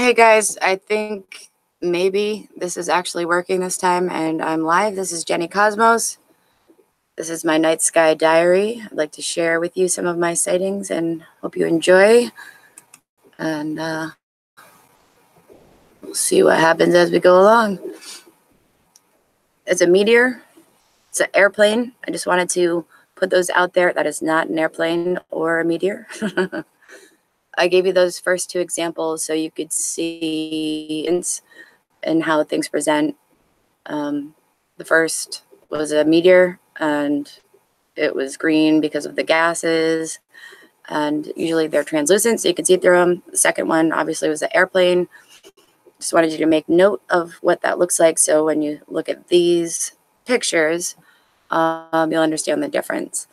Hey guys, I think maybe this is actually working this time and I'm live. This is Jenny Cosmos. This is my night sky diary. I'd like to share with you some of my sightings and hope you enjoy. And we'll see what happens as we go along. It's a meteor. It's an airplane. I just wanted to put those out there. That is not an airplane or a meteor. I gave you those first two examples so you could see and how things present. The first was a meteor, and it was green because of the gases, and usually they're translucent so you can see through them. The second one obviously was an airplane. Just wanted you to make note of what that looks like, so when you look at these pictures, you'll understand the difference.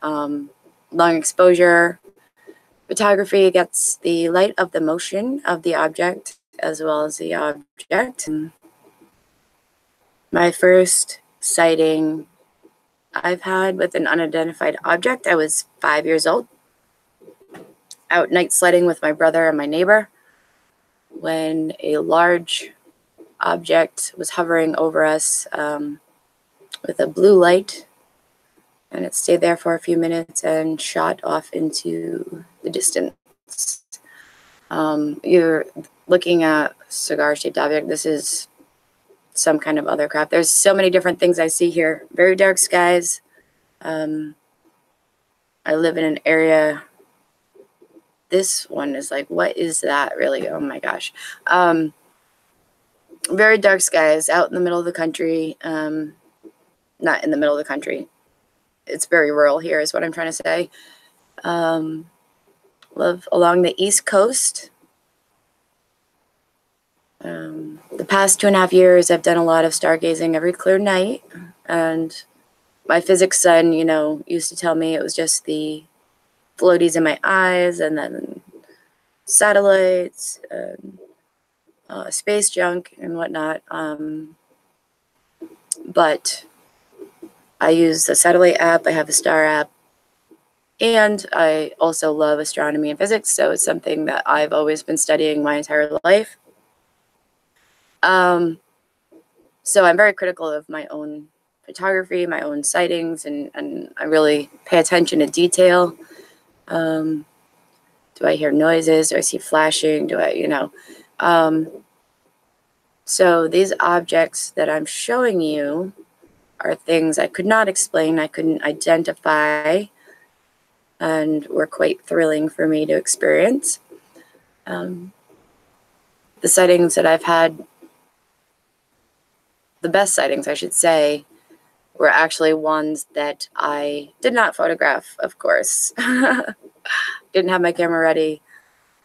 Long exposure photography gets the light of the motion of the object as well as the object. My first sighting I've had with an unidentified object, I was 5 years old, out night sledding with my brother and my neighbor, when a large object was hovering over us with a blue light, and it stayed there for a few minutes and shot off into the distance. You're looking at cigar-shaped object. This is some kind of other craft. There's so many different things I see here. Very dark skies. I live in an area. This one is like, what is that really? Oh my gosh. Very dark skies out in the middle of the country. Not in the middle of the country. It's very rural here is what I'm trying to say. Live along the East Coast. The past 2.5 years, I've done a lot of stargazing every clear night. And my physics son, used to tell me it was just the floaties in my eyes and then satellites and space junk and whatnot. But I use the satellite app, I have a star app, and I also love astronomy and physics, so it's something that I've always been studying my entire life. So I'm very critical of my own photography, my own sightings, and I really pay attention to detail. Do I hear noises? Do I see flashing? Do I, So these objects that I'm showing you are things I could not explain, I couldn't identify, and were quite thrilling for me to experience. The sightings that I've had, the best sightings, I should say, were actually ones that I did not photograph, of course. Didn't have my camera ready,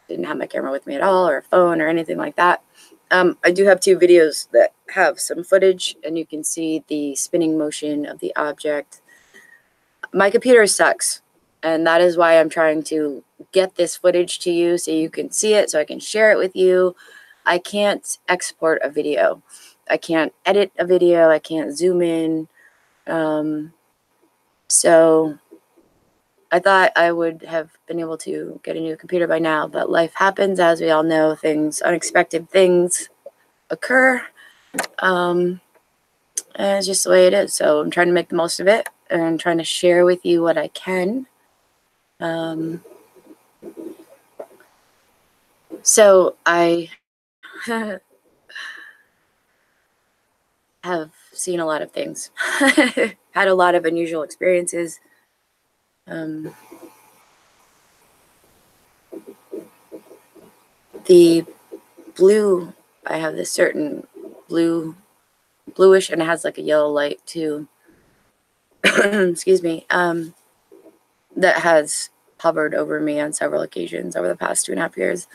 didn't have my camera with me at all, or a phone or anything like that. I do have 2 videos that have some footage, and you can see the spinning motion of the object. My computer sucks, and that is why I'm trying to get this footage to you so you can see it, so I can share it with you. I can't export a video. I can't edit a video. I can't zoom in. So I thought I would have been able to get a new computer by now, but life happens, as we all know. Unexpected things occur. And it's just the way it is. So I'm trying to make the most of it and trying to share with you what I can. So I have seen a lot of things, had a lot of unusual experiences. The blue, I have this certain bluish, and it has like a yellow light too. Excuse me. That has hovered over me on several occasions over the past 2.5 years,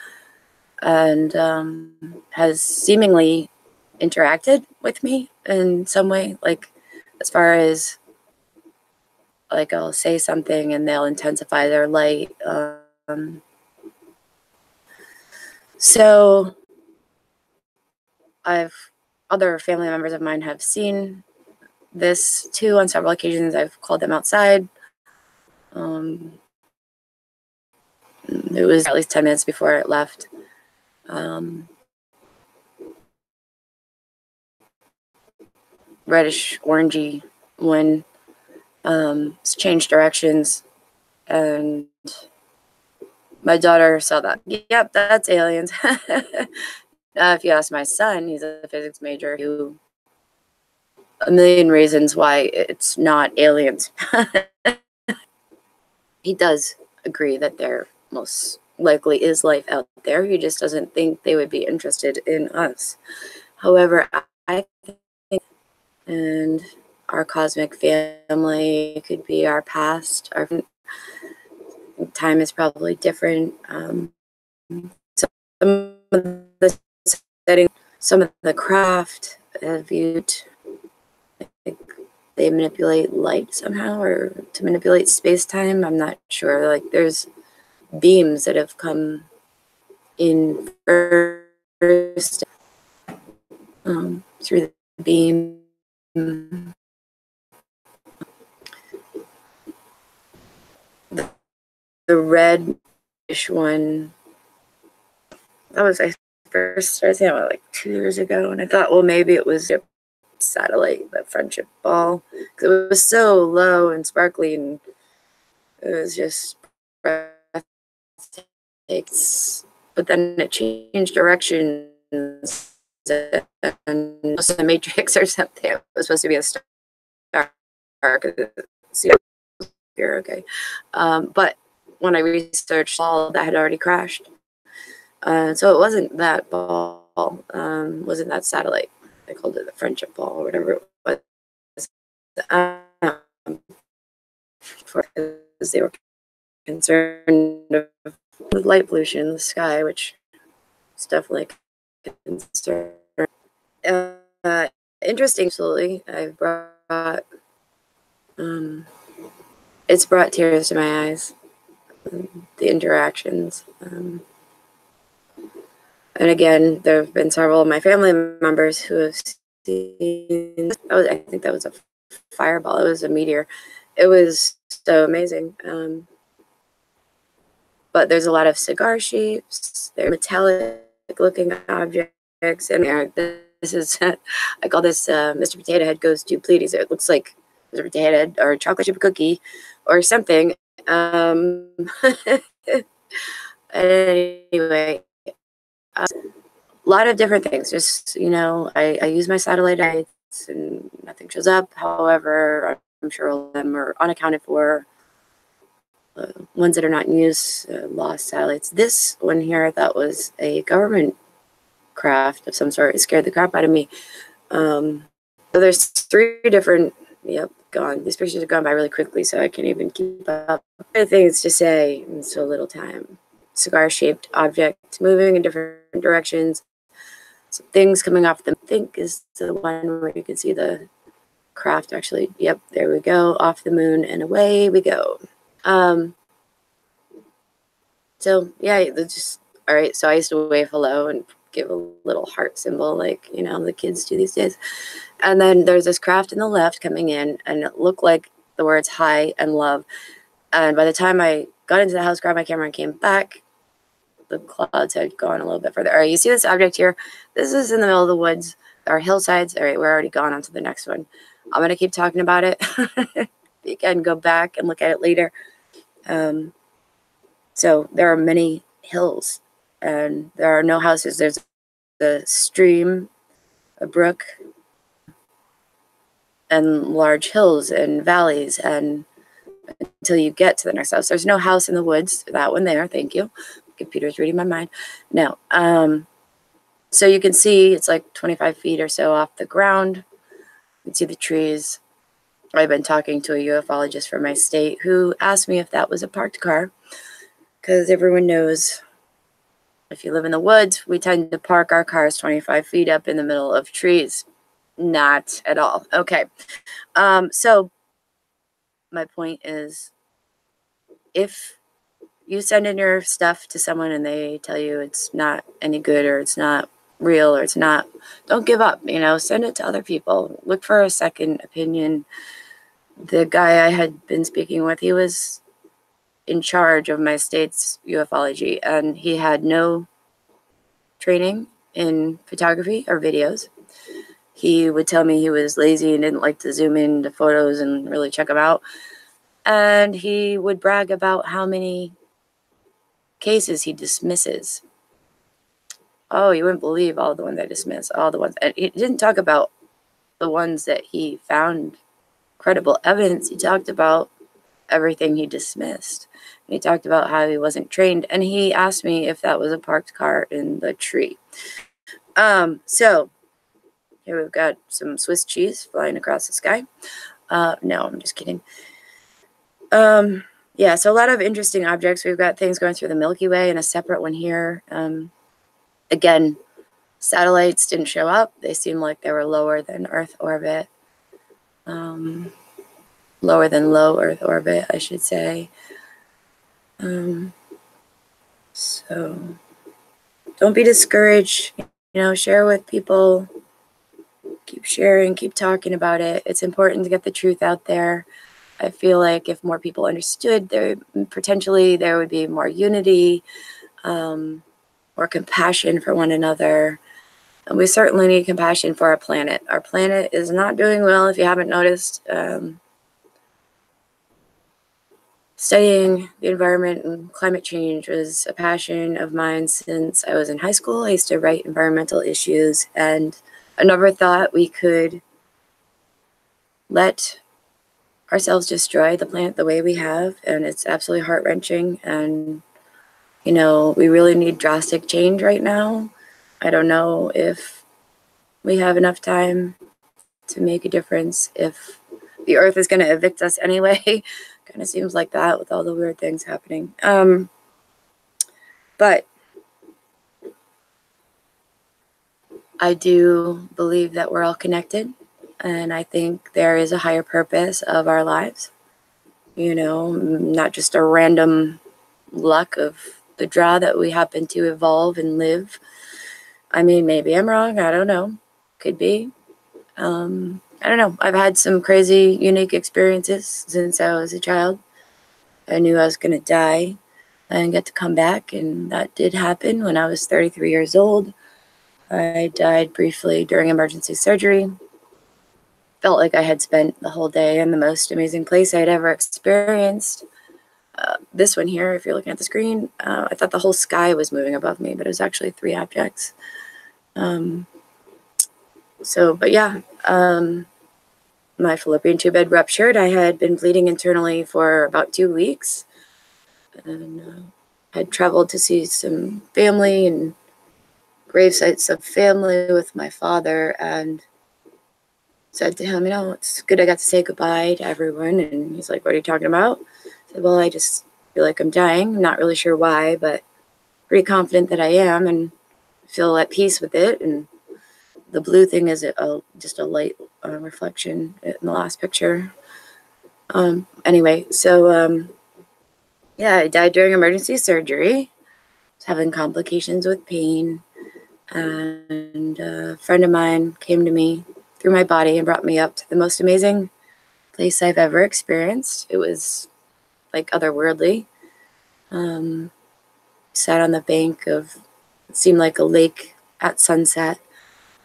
and has seemingly interacted with me in some way, like as far as like I'll say something and they'll intensify their light. So other family members of mine have seen this too on several occasions. I've called them outside. It was at least 10 minutes before it left. reddish orangey one. It's changed directions, and my daughter saw that. Yep, that's aliens. If you ask my son, he's a physics major, who a million reasons why it's not aliens. He does agree that there most likely is life out there. He just doesn't think they would be interested in us. However, I think, and our cosmic family could be our past. Our time is probably different. Some of the setting, some of the craft viewed, like they manipulate light somehow, or to manipulate space-time. I'm not sure. Like, there's beams that have come in first through the beam. The reddish one, that was, I first started seeing it like 2 years ago, and I thought, well, maybe it was a satellite, that friendship ball, because it was so low and sparkly, and it was just breathtaking. But then it changed directions, and was the Matrix or something. It was supposed to be a star. See, here, okay. But when I researched, all that had already crashed. So it wasn't that ball, wasn't that satellite. I called it the friendship ball or whatever it was. Because they were concerned with light pollution in the sky, which is definitely a concern. Interesting, absolutely. I brought, it's brought tears to my eyes, the interactions. And again, there have been several of my family members who have seen, I think that was a fireball. It was a meteor. It was so amazing. But there's a lot of cigar shapes. They're metallic looking objects. And this is, I call this Mr. Potato Head Goes to Pleiades. It looks like Mr. Potato Head or a chocolate chip cookie or something. Anyway, a lot of different things. Just, you know, I use my satellite eyes and nothing shows up. However, I'm sure all of them are unaccounted for. Ones that are not in use, lost satellites. This one here, I thought was a government craft of some sort. It scared the crap out of me. So there's 3 different, yep, gone. These pictures have gone by really quickly, so I can't even keep up. Things to say in so little time. Cigar-shaped object moving in different directions. Some things coming off the, I think is the one where you can see the craft actually. Yep, there we go, off the moon, and away we go. So yeah, just all right. So I used to wave hello and give a little heart symbol, like, you know, the kids do these days. And then there's this craft in the left coming in, and it looked like the words hi and love. And by the time I got into the house, grabbed my camera, and came back, the clouds had gone a little bit further. All right, you see this object here? This is in the middle of the woods. Our hillsides. All right, we're already gone on to the next one. I'm gonna keep talking about it. You can go back and look at it later. So there are many hills, and there are no houses. There's a stream, a brook, and large hills and valleys, and until you get to the next house. There's no house in the woods. That one there, thank you. Computer's reading my mind. No. So you can see it's like 25 feet or so off the ground. You can see the trees. I've been talking to a ufologist from my state who asked me if that was a parked car, because everyone knows if you live in the woods, we tend to park our cars 25 feet up in the middle of trees. Not at all. Okay. So my point is, if you send in your stuff to someone and they tell you it's not any good, or it's not real, or it's not, don't give up, you know, send it to other people. Look for a second opinion. The guy I had been speaking with, he was in charge of my state's ufology, and he had no training in photography or videos. he would tell me he was lazy and didn't like to zoom into photos and really check them out. And he would brag about how many cases he dismisses. Oh, you wouldn't believe all the ones I dismiss, all the ones. And he didn't talk about the ones that he found credible evidence. He talked about everything he dismissed. He talked about how he wasn't trained, and he asked me if that was a parked car in the tree. So here we've got some Swiss cheese flying across the sky. No, I'm just kidding. Yeah, so a lot of interesting objects. We've got things going through the Milky Way and a separate one here. Again, satellites didn't show up. They seemed like they were lower than Earth orbit. Lower than low Earth orbit, I should say. So don't be discouraged. You know, share with people. Keep sharing, keep talking about it. It's important to get the truth out there. I feel like if more people understood, there would be more unity, more compassion for one another. And we certainly need compassion for our planet. Our planet is not doing well, if you haven't noticed. Studying the environment and climate change was a passion of mine since I was in high school. I used to write environmental issues, and I never thought we could let ourselves destroy the planet the way we have, and it's absolutely heart-wrenching. And, you know, we really need drastic change right now. I don't know if we have enough time to make a difference, if the Earth is going to evict us anyway. Kind of seems like that with all the weird things happening. But I do believe that we're all connected, and I think there is a higher purpose of our lives. You know, not just a random luck of the draw that we happen to evolve and live. I mean, maybe I'm wrong. I don't know. Could be. I don't know. I've had some crazy, unique experiences since I was a child. I knew I was going to die and get to come back, and that did happen when I was 33 years old. I died briefly during emergency surgery. Felt like I had spent the whole day in the most amazing place I'd ever experienced. This one here, if you're looking at the screen, I thought the whole sky was moving above me, but it was actually 3 objects. But yeah, my fallopian tube had ruptured. I had been bleeding internally for about 2 weeks, and had traveled to see some family and grave sites of family with my father, and said to him, you know, it's good I got to say goodbye to everyone. And he's like, what are you talking about? I said, well, I just feel like I'm dying. I'm not really sure why, but pretty confident that I am, and feel at peace with it. And the blue thing is just a light reflection in the last picture. Anyway, so yeah, I died during emergency surgery. I was having complications with pain, and a friend of mine came to me through my body and brought me up to the most amazing place I've ever experienced. It was like otherworldly. Sat on the bank of, it seemed like a lake at sunset,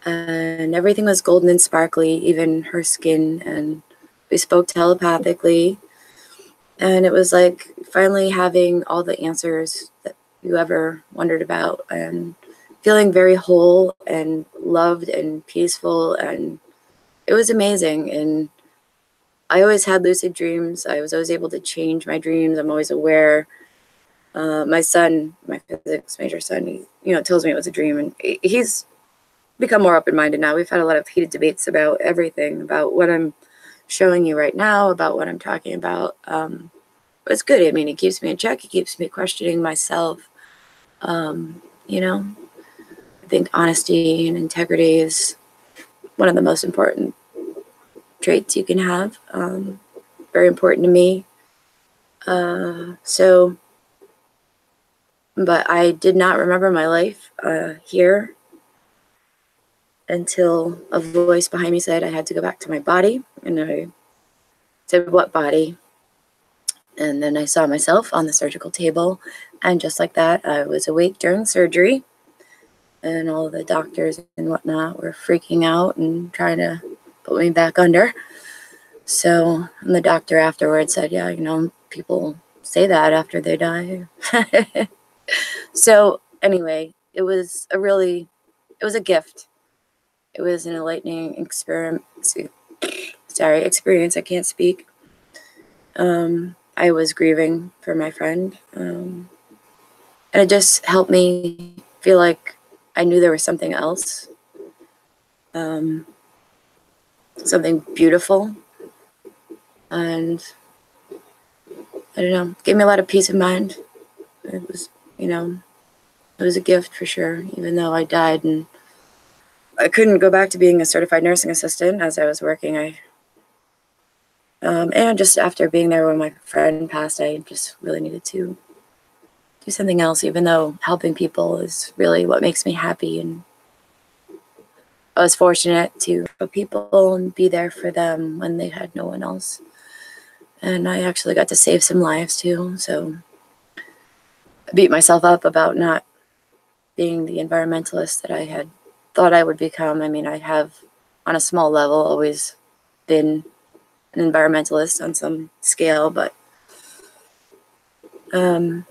and everything was golden and sparkly, even her skin, and we spoke telepathically. And it was like finally having all the answers that you ever wondered about, and feeling very whole and loved and peaceful, and it was amazing. And I always had lucid dreams. I was always able to change my dreams. I'm always aware. My son, my physics major son, he tells me it was a dream, and he's become more open-minded now. We've had a lot of heated debates about everything, about what I'm showing you right now, about what I'm talking about. But it's good. I mean, it keeps me in check. It keeps me questioning myself. I think honesty and integrity is one of the most important traits you can have. Very important to me. But I did not remember my life here until a voice behind me said I had to go back to my body. And I said, what body? And then I saw myself on the surgical table. And just like that, I was awake during surgery. and all the doctors and whatnot were freaking out and trying to put me back under. So, and the doctor afterwards said, yeah, people say that after they die. So anyway, it was a gift. It was an enlightening experience. I can't speak. I was grieving for my friend. And it just helped me feel like I knew there was something else. Something beautiful. And I don't know, gave me a lot of peace of mind. It was, it was a gift for sure, even though I died and I couldn't go back to being a certified nursing assistant as I was working. And just after being there when my friend passed, I just really needed to do something else, even though helping people is really what makes me happy. And I was fortunate to help people and be there for them when they had no one else. And I actually got to save some lives too. So I beat myself up about not being the environmentalist that I had thought I would become. I mean, I have, on a small level, always been an environmentalist on some scale, but so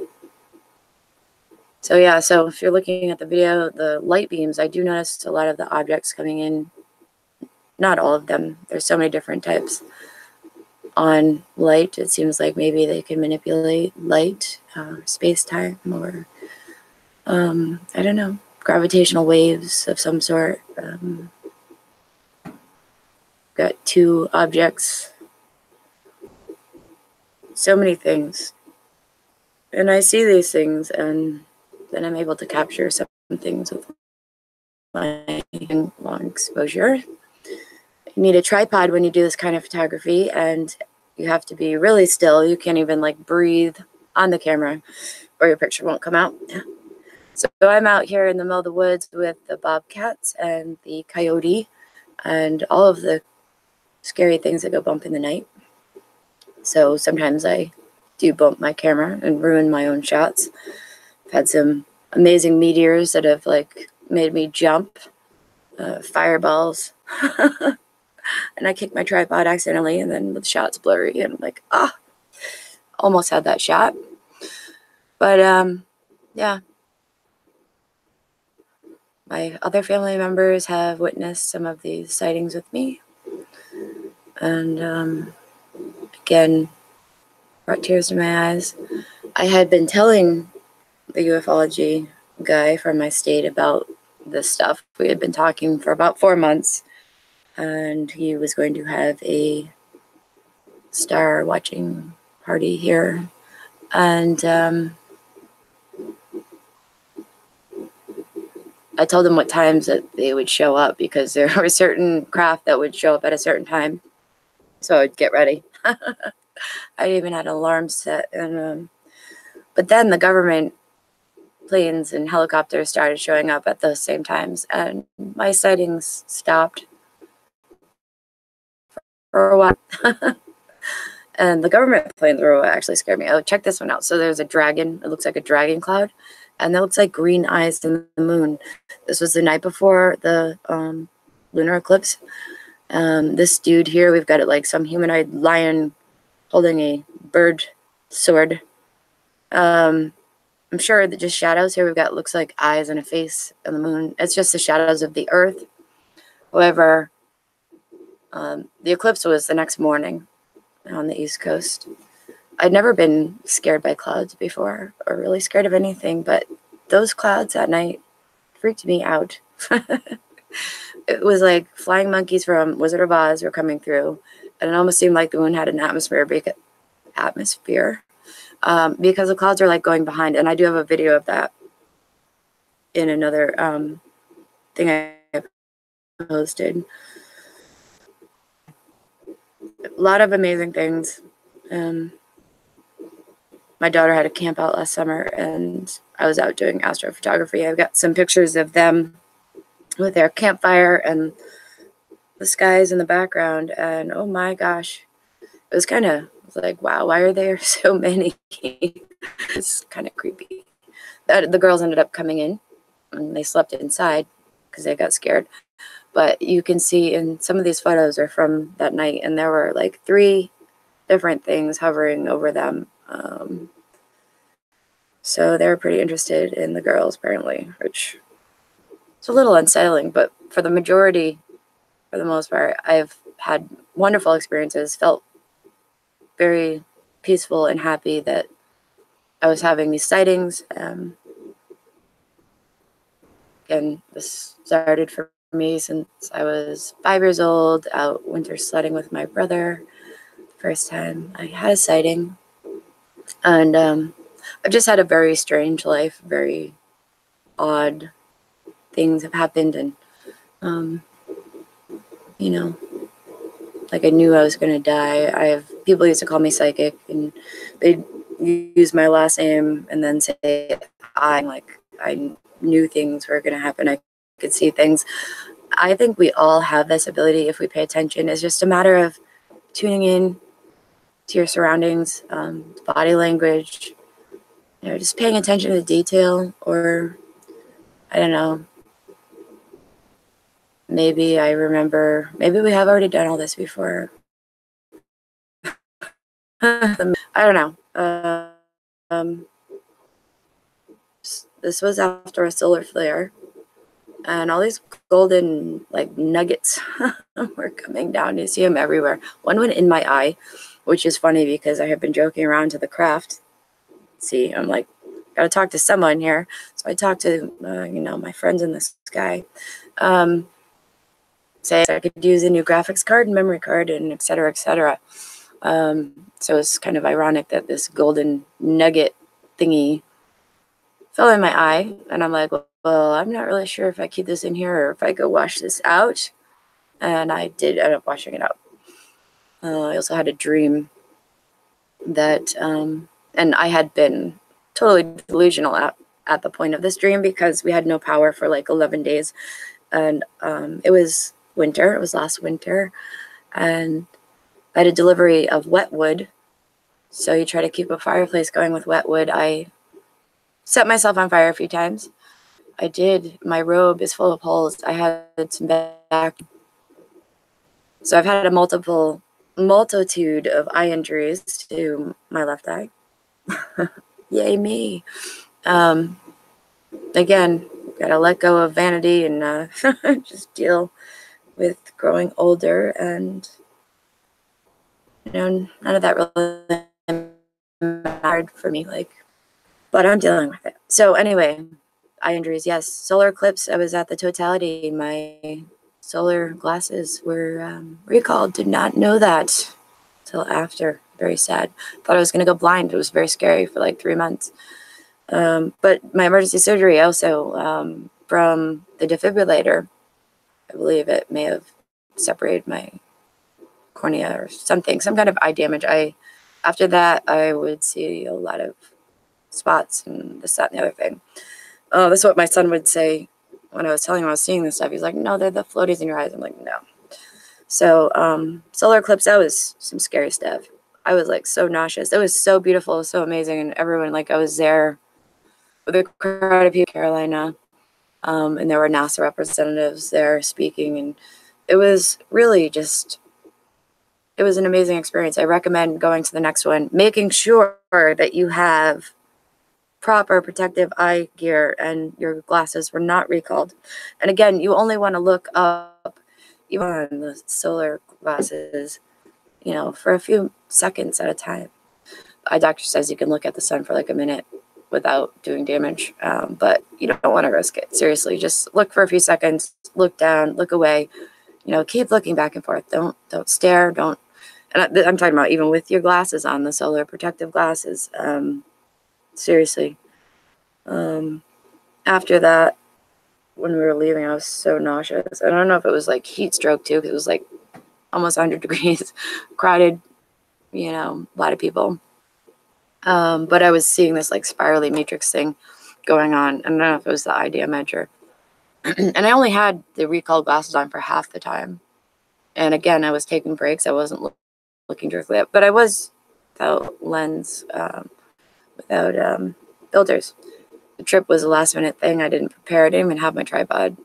if you're looking at the video, the light beams, I do notice a lot of the objects coming in, not all of them, there's so many different types. On light, it seems like maybe they can manipulate light, space-time, or I don't know, gravitational waves of some sort. Got 2 objects, so many things. And I see these things, and then I'm able to capture some things with my long exposure. You need a tripod when you do this kind of photography, and you have to be really still. You can't even like breathe on the camera or your picture won't come out. So I'm out here in the middle of the woods with the bobcats and the coyote and all of the scary things that go bump in the night. So sometimes I do bump my camera and ruin my own shots. I've had some amazing meteors that have like made me jump, fireballs. And I kicked my tripod accidentally, and then the shot's blurry, and I'm like, almost had that shot. But yeah, my other family members have witnessed some of these sightings with me, and again, brought tears to my eyes. I had been telling the ufology guy from my state about this stuff. We had been talking for about 4 months, and he was going to have a star watching party here. And I told them what times that they would show up, because there were certain craft that would show up at a certain time. So I'd get ready. I even had an alarm set. And but then the government planes and helicopters started showing up at those same times, and my sightings stopped for a while. And the government planes were what actually scared me. Oh, check this one out. So there's a dragon. It looks like a dragon cloud, and that looks like green eyes in the moon. This was the night before the lunar eclipse. This dude here, we've got it like some humanoid lion holding a bird sword. I'm sure that just shadows here. We've got, looks like eyes and a face on the moon. It's just the shadows of the earth. However, the eclipse was the next morning on the East Coast. I'd never been scared by clouds before, or really scared of anything, but those clouds at night freaked me out. It was like flying monkeys from Wizard of Oz were coming through, and it almost seemed like the moon had an atmosphere because the clouds are like going behind. And I do have a video of that in another thing I posted. A lot of amazing things. My daughter had a camp out last summer, and I was out doing astrophotography. I've got some pictures of them with their campfire and the skies in the background, and oh my gosh, it was like, wow, why are there so many? It's kind of creepy. The girls ended up coming in and they slept inside because they got scared. But you can see in some of these photos are from that night, and there were like 3 different things hovering over them. So they were pretty interested in the girls, apparently, which is a little unsettling. But for the majority, for the most part, I've had wonderful experiences, felt very peaceful and happy that I was having these sightings. Again, this started for me since I was 5 years old, out winter sledding with my brother. First time I had a sighting. And I've just had a very strange life, very odd things have happened. And, you know, like I knew I was going to die. People used to call me psychic, and they'd use my last name and then say I knew things were going to happen. I could see things. I think we all have this ability if we pay attention. It's just a matter of tuning in to your surroundings, body language, just paying attention to detail, or I don't know, maybe we have already done all this before. I don't know. This was after a solar flare, and all these golden nuggets were coming down. You see them everywhere. One went in my eye, which is funny because I have been joking around to the craft. See, I'm like, gotta talk to someone here. So I talked to my friends in the sky. Say I could use a new graphics card and memory card and et cetera, et cetera. So it's kind of ironic that this golden nugget thingy fell in my eye, and I'm like, well, I'm not really sure if I keep this in here or if I go wash this out. And I did end up washing it out. I also had a dream that, and I had been totally delusional at the point of this dream because we had no power for like 11 days. And it was winter. It was last winter. And I had a delivery of wet wood. So you try to keep a fireplace going with wet wood. I set myself on fire a few times. I did. My robe is full of holes. I had some back. So I've had a multitude of eye injuries to my left eye. Yay me. Again, gotta let go of vanity and just deal with growing older, and none of that really mattered for me, but I'm dealing with it. So anyway, eye injuries, yes. Solar eclipse, I was at the totality. My solar glasses were recalled. Did not know that till after. Very sad. Thought I was going to go blind. It was very scary for like 3 months. But my emergency surgery also, from the defibrillator, I believe it may have separated my cornea or something, some kind of eye damage. After that, I would see a lot of spots and this, that, and the other thing. That's what my son would say when I was telling him I was seeing this stuff. He's like, no, they're the floaties in your eyes. I'm like, no. So solar eclipse, that was some scary stuff. I was like so nauseous. It was so beautiful, so amazing. And everyone, I was there with a crowd of people in Carolina. And there were NASA representatives there speaking. And it was really it was an amazing experience. I recommend going to the next one, making sure that you have proper protective eye gear and your glasses were not recalled. And again, you only want to look up, even on the solar glasses, for a few seconds at a time. Eye doctor says you can look at the sun for like a minute without doing damage, but you don't want to risk it. Seriously, just look for a few seconds, look down, look away, keep looking back and forth. Don't stare, and I'm talking about even with your glasses on, the solar protective glasses. Seriously. After that, when we were leaving, I was so nauseous. I don't know if it was like heat stroke too, because it was like almost 100 degrees, crowded, a lot of people. But I was seeing this like spirally matrix thing going on. I don't know if it was the eye damage or, and I only had the recalled glasses on for half the time. And again, I was taking breaks. I wasn't looking directly up, but I was without lens, without filters. the trip was a last minute thing. I didn't prepare. I didn't even have my tripod.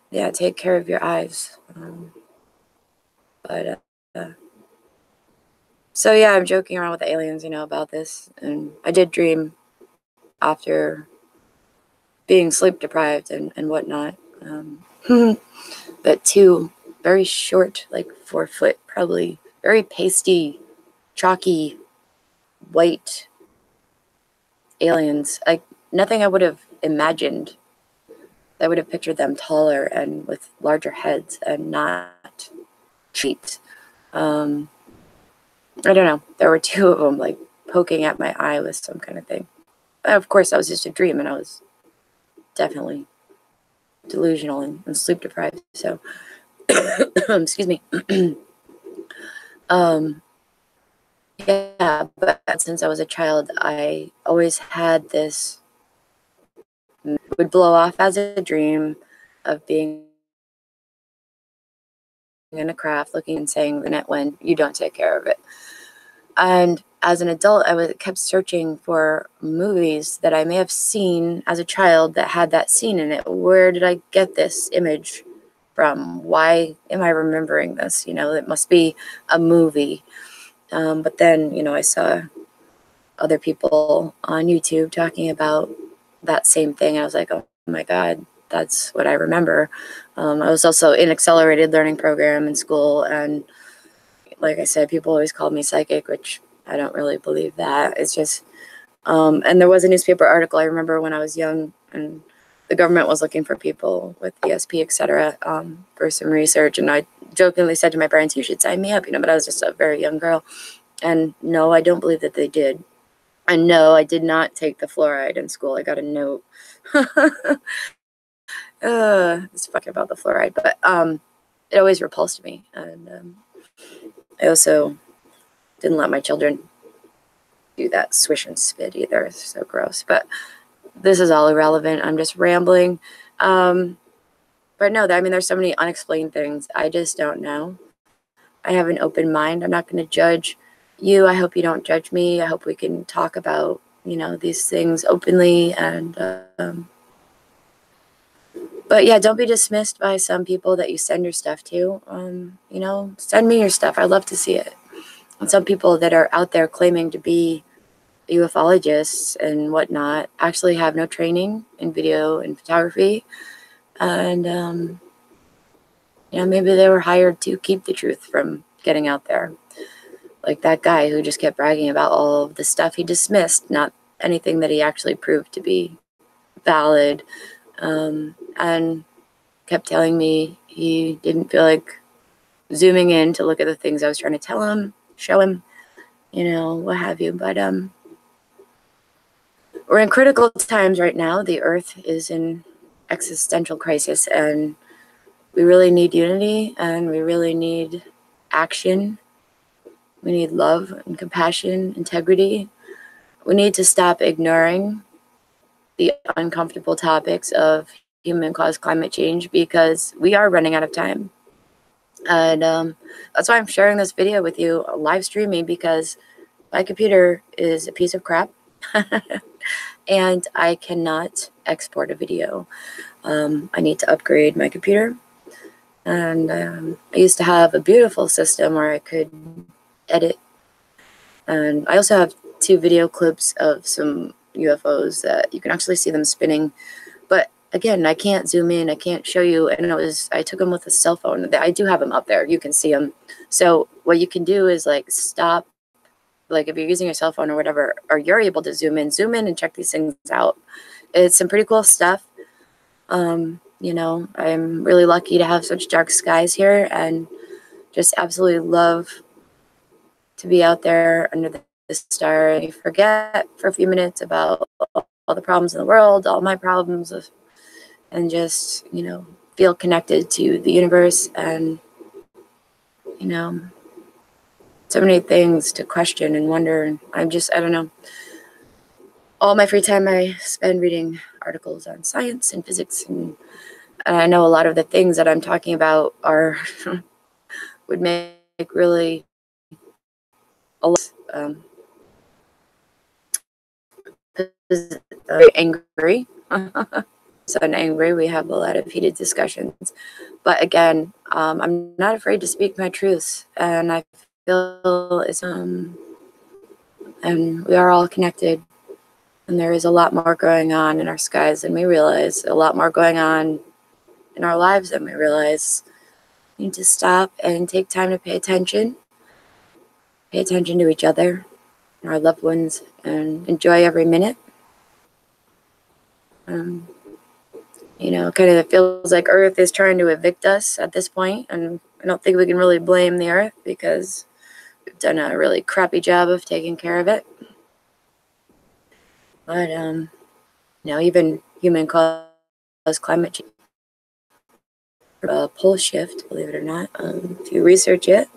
Yeah, take care of your eyes. So yeah, I'm joking around with the aliens, about this. And I did dream after being sleep deprived and whatnot. But two very short, like 4 foot, probably very pasty, chalky, white aliens. Like nothing I would have imagined. I would have pictured them taller and with larger heads and not cheat. I don't know. There were two of them like poking at my eye with some kind of thing. Of course, that was just a dream, and I was definitely delusional and sleep deprived. So, excuse me. Yeah, but since I was a child, I always had this, would blow off as a dream of being in a craft, looking and saying the net when you don't take care of it. And as an adult, I kept searching for movies that I may have seen as a child that had that scene in it. Where did I get this image from? Why am I remembering this? It must be a movie. But then, I saw other people on YouTube talking about that same thing. I was like, oh my God, that's what I remember. I was also in accelerated learning program in school. And like I said, people always called me psychic, which I don't really believe that. It's just, and there was a newspaper article. I remember when I was young and the government was looking for people with ESP, etc., for some research. And I jokingly said to my parents, you should sign me up, but I was just a very young girl. And no, I don't believe that they did. And no, I did not take the fluoride in school. I got a note. It's fucking about the fluoride, but it always repulsed me. And I also didn't let my children do that swish and spit either. It's so gross. But this is all irrelevant. I'm just rambling. But no, there's so many unexplained things. I just don't know. I have an open mind. I'm not going to judge you. I hope you don't judge me. I hope we can talk about, these things openly. And, but yeah, don't be dismissed by some people that you send your stuff to. Send me your stuff. I'd love to see it. And some people that are out there claiming to be UFOlogists and whatnot actually have no training in video and photography. And, maybe they were hired to keep the truth from getting out there. Like that guy who just kept bragging about all of the stuff he dismissed, not anything that he actually proved to be valid, and kept telling me he didn't feel like zooming in to look at the things I was trying to tell him, show him, what have you. But we're in critical times right now. The Earth is in existential crisis, and we really need unity, and we really need action. We need love and compassion, integrity. We need to stop ignoring the uncomfortable topics of human-caused climate change because we are running out of time. And that's why I'm sharing this video with you, live streaming, because my computer is a piece of crap and I cannot export a video. I need to upgrade my computer. And I used to have a beautiful system where I could edit. And I also have 2 video clips of some UFOs that you can actually see them spinning. But again, I can't zoom in. I can't show you. And I took them with a cell phone. I do have them up there. You can see them. So what you can do is stop. Like if you're using your cell phone or whatever, or you're able to zoom in and check these things out. It's some pretty cool stuff. I'm really lucky to have such dark skies here and just absolutely love to be out there under the star and forget for a few minutes about all the problems in the world, all my problems, and just, feel connected to the universe and, so many things to question and wonder. And I don't know. All my free time I spend reading articles on science and physics, and I know a lot of the things that I'm talking about would make really a lot. very angry. So angry, we have a lot of heated discussions. But again, I'm not afraid to speak my truths, and I feel it's and we are all connected, and there is a lot more going on in our skies than we realize, a lot more going on in our lives than we realize. We need to stop and take time to pay attention to each other and our loved ones, and enjoy every minute. You know, kind of feels like Earth is trying to evict us at this point, and I don't think we can really blame the Earth because we've done a really crappy job of taking care of it. But you know, even human caused climate change, a pole shift, believe it or not, if you research it.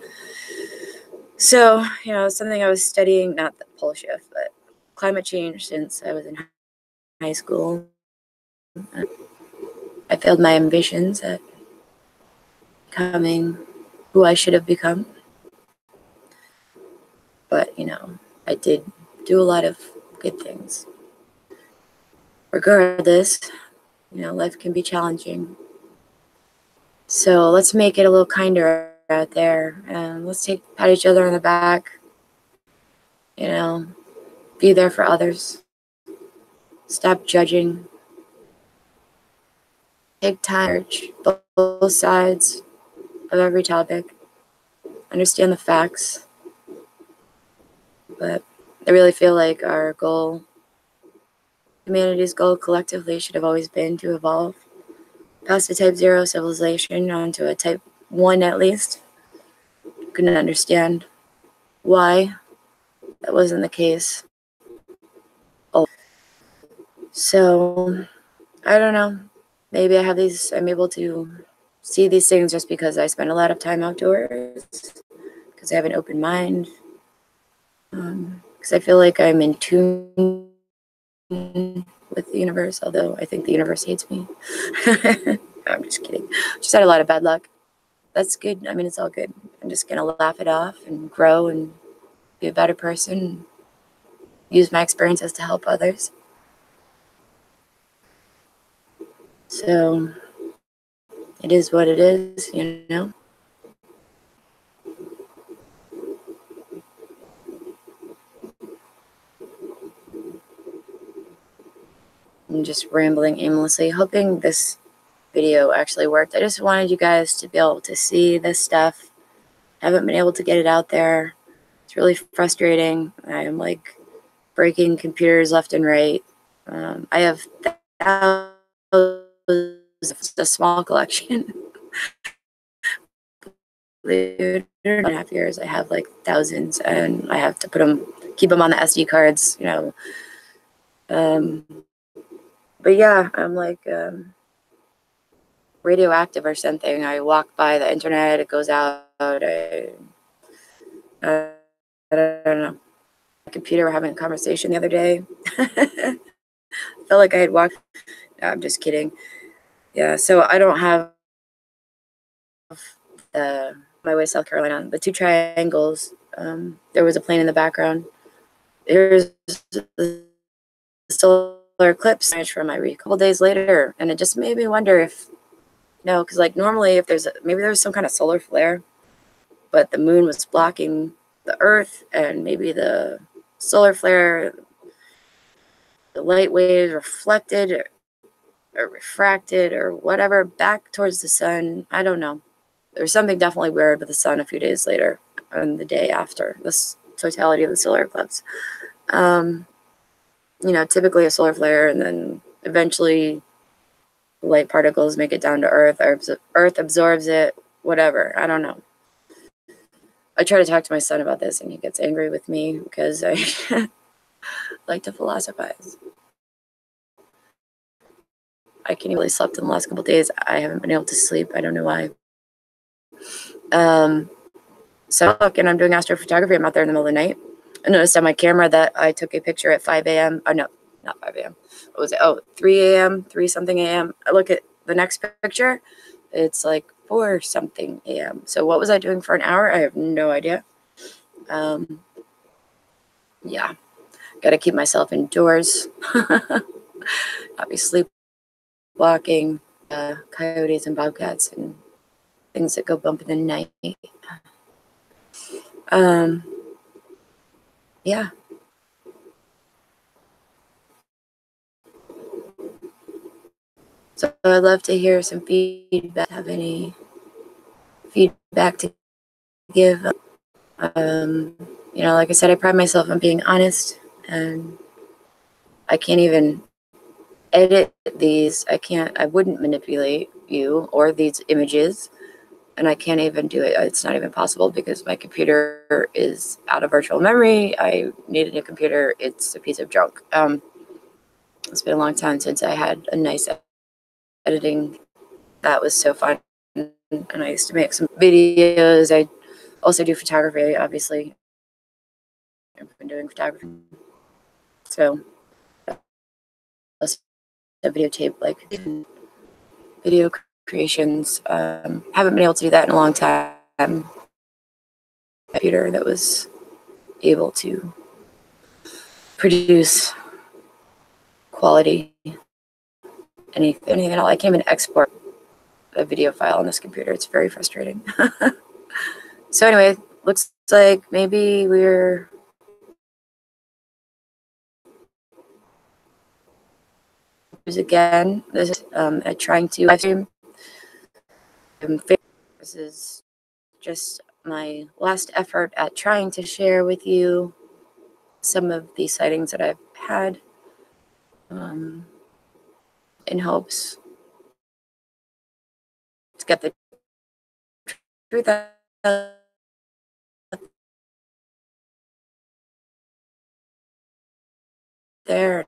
So, you know, something I was studying, not the pole shift, but climate change since I was in high school. I failed my ambitions at becoming who I should have become. But, you know, I did do a lot of good things. Regardless, you know, life can be challenging. So let's make it a little kinder out there, and let's pat each other on the back. You know, be there for others. Stop judging. Take time to research both sides of every topic. Understand the facts. But I really feel like our goal, humanity's goal collectively, should have always been to evolve past a type 0 civilization onto a type 1 at least. Couldn't understand why that wasn't the case. Oh. So, I don't know. Maybe I'm able to see these things just because I spend a lot of time outdoors, because I have an open mind, because I feel like I'm in tune with the universe, although I think the universe hates me. I'm just kidding. Just had a lot of bad luck. That's good. I mean, it's all good. I'm just going to laugh it off and grow and be a better person and use my experiences to help others. So it is what it is, you know. I'm just rambling aimlessly, hoping this video actually worked. I just wanted you guys to be able to see this stuff. I haven't been able to get it out there. It's really frustrating. I am like breaking computers left and right. I have thousands, a small collection. 2.5 years, I have like thousands, and I have to keep them on the SD cards, you know. But yeah, I'm like radioactive or something. I walk by the internet, it goes out. I don't know. My computer, we're having a conversation the other day. Felt like I had walked. No, I'm just kidding. Yeah, so I don't have my way to South Carolina. The 2 triangles. There was a plane in the background. Here's the solar eclipse from my a couple days later, and it just made me wonder if, no, because like normally if maybe there was some kind of solar flare, but the moon was blocking the Earth, and maybe the solar flare, the light waves reflected or refracted or whatever back towards the sun. I don't know. There was something definitely weird with the sun a few days later, on the day after this totality of the solar eclipse. You know, typically a solar flare, and then eventually light particles make it down to Earth, or Earth absorbs it, whatever. I don't know. I try to talk to my son about this, and he gets angry with me because I like to philosophize. I can't even really slept in the last couple days. I haven't been able to sleep. I don't know why. So look, and I'm doing astrophotography. I'm out there in the middle of the night. I noticed on my camera that I took a picture at 5 a.m. Oh, no, not 5 a.m. What was it? Oh, 3 a.m., 3 something a.m. I look at the next picture. It's like 4 something a.m. So what was I doing for an hour? I have no idea. Yeah. Got to keep myself indoors. Not be sleepwalking, coyotes and bobcats and things that go bump in the night. Yeah. So I'd love to hear some feedback. Have any feedback to give? Like I said, I pride myself on being honest, and I can't even edit these. I wouldn't manipulate you or these images, and I can't even do it. It's not even possible because my computer is out of virtual memory. I needed a computer. It's a piece of junk. It's been a long time since I had a nice editing. That was so fun. And I used to make some videos. I also do photography, obviously. I've been doing photography. So let's videotape like video creations. Haven't been able to do that in a long time. Computer that was able to produce quality anything at all. I can't even export a video file on this computer. It's very frustrating. So anyway, looks like maybe we're again. This is trying to live stream. This is just my last effort at trying to share with you some of the sightings that I've had, in hopes to get the truth out there.